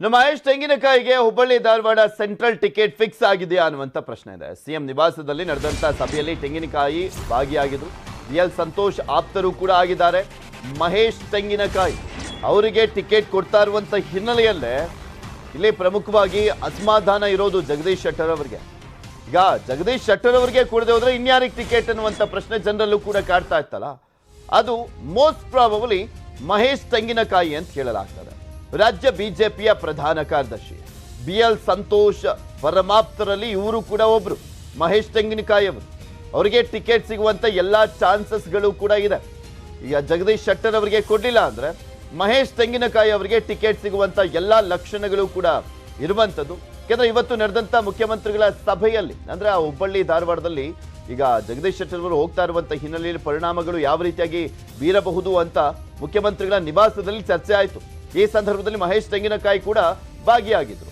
ನಮ್ಮ ಮಹೇಶ್ ತೆಂಗಿನಕಾಯಿಗೆ Hubballi Dharwad central ticket fix ಆಗಿದೆಯಾ ಅನ್ನುವಂತ ಪ್ರಶ್ನೆ ಇದೆ. ಸಿಎಂ ನಿವಾಸದಲ್ಲಿ ನಡೆದಂತ ಸಭೆಯಲ್ಲಿ ತೆಂಗಿನಕಾಯಿ ಭಾಗಿಯಾಗಿದ್ರು. ಎಲ್ ಸಂತೋಷ್ ಆಪ್ತರು ಕೂಡ ಆಗಿದ್ದಾರೆ. ಮಹೇಶ್ ತೆಂಗಿನಕಾಯಿ ಅವರಿಗೆ ಟಿಕೆಟ್ ಕೊಡ್ತಾ ಇರುವಂತ ಹಿನ್ನೆಲೆಯಲ್ಲೇ ಇಲ್ಲಿ ಪ್ರಮುಖವಾಗಿ ಅಸಮಾಧಾನ ಇರೋದು ಜಗದೀಶ್ ಶೆಟ್ಟರ್ ಅವರಿಗೆ. ಈಗ ಜಗದೀಶ್ ಶೆಟ್ಟರ್ ಅವರಿಗೆ ಕೊಡದೆ ಹೋದ್ರೆ ಇನ್ಯಾರಿಗೆ ಟಿಕೆಟ್ ಅನ್ನುವಂತ ಪ್ರಶ್ನೆ ಜನರಲ್ಲೂ ಕೂಡ ಕಾಡ್ತಾ ಇತ್ತಲ್ಲ, ಅದು ಮೋಸ್ಟ್ ಪ್ರಾಬಬಲಿ ಮಹೇಶ್ ತೆಂಗಿನಕಾಯಿ ಅಂತ ಹೇಳಲಾಗ್ತದೆ. ರಾಜ್ಯ ಬಿಜೆಪಿಯ ಪ್ರಧಾನ ಕಾರ್ಯದರ್ಶಿ BL ಸಂತೋಷ್ ಪರಮಾಪ್ತರಲ್ಲಿ ಇವರು ಕೂಡ ಒಬ್ರು. ಮಹೇಶ್ ತೆಂಗಿನಕಾಯಿ ಅವರು, ಅವರಿಗೆ ಟಿಕೆಟ್ ಸಿಗುವಂತ ಎಲ್ಲಾ ಚಾನ್ಸಸ್ಗಳು ಕೂಡ ಇದೆ. ಈಗ ಜಗದೀಶ್ ಶೆಟ್ಟರ್ ಅವರಿಗೆ ಕೊಡ್ಲಿಲ್ಲ ಅಂದ್ರೆ ಮಹೇಶ್ ತೆಂಗಿನಕಾಯಿ ಅವರಿಗೆ ಟಿಕೆಟ್ ಸಿಗುವಂತ ಎಲ್ಲಾ ಲಕ್ಷಣಗಳು ಕೂಡ ಇರುವಂತದ್ದು. ಯಾಕಂದ್ರೆ ಇವತ್ತು ನಡೆದಂತ ಮುಖ್ಯಮಂತ್ರಿಗಳ ಸಭೆಯಲ್ಲಿ ಅಂದ್ರೆ ಆ ಹುಬ್ಬಳ್ಳಿ ಧಾರವಾಡದಲ್ಲಿ ಈಗ ಜಗದೀಶ್ ಶೆಟ್ಟರ್ ಅವರು ಹೋಗ್ತಾ ಇರುವಂತ ಹಿನ್ನೆಲೆಯಲ್ಲಿ ಪರಿಣಾಮಗಳು ಯಾವ ರೀತಿಯಾಗಿ ಬೀರಬಹುದು ಅಂತ ಮುಖ್ಯಮಂತ್ರಿಗಳ ನಿವಾಸದಲ್ಲಿ ಚರ್ಚೆ ಆಯಿತು. ಈ ಸಂದರ್ಭದಲ್ಲಿ ಮಹೇಶ್ ತೆಂಗಿನಕಾಯಿ ಕೂಡ ಭಾಗಿಯಾಗಿದ್ರು.